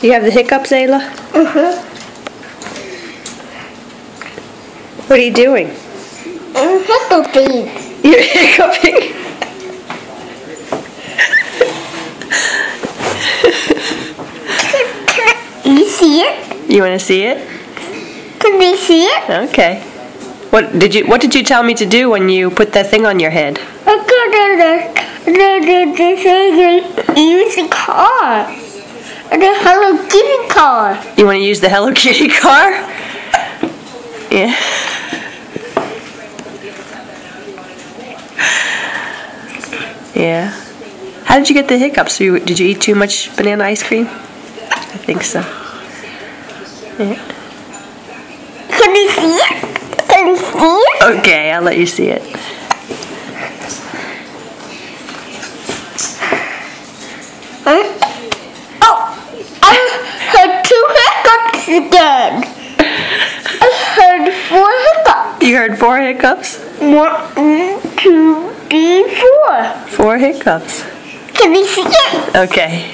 You have the hiccups, Ayla? What are you doing? I'm hiccuping. You're hiccuping? Can you see it? You want to see it? Can you see it? Okay. What did you tell me to do when you put that thing on your head? I got use the car. The Hello Kitty car. You want to use the Hello Kitty car? Yeah. Yeah. How did you get the hiccups? Did you eat too much banana ice cream? I think so. Yeah. Can you see it? Can you see it? Okay, I'll let you see it. Oh, I heard 2 hiccups again. I heard 4 hiccups. You heard 4 hiccups? 1, 2, 3, 4. 4 hiccups. Can you see it? Okay.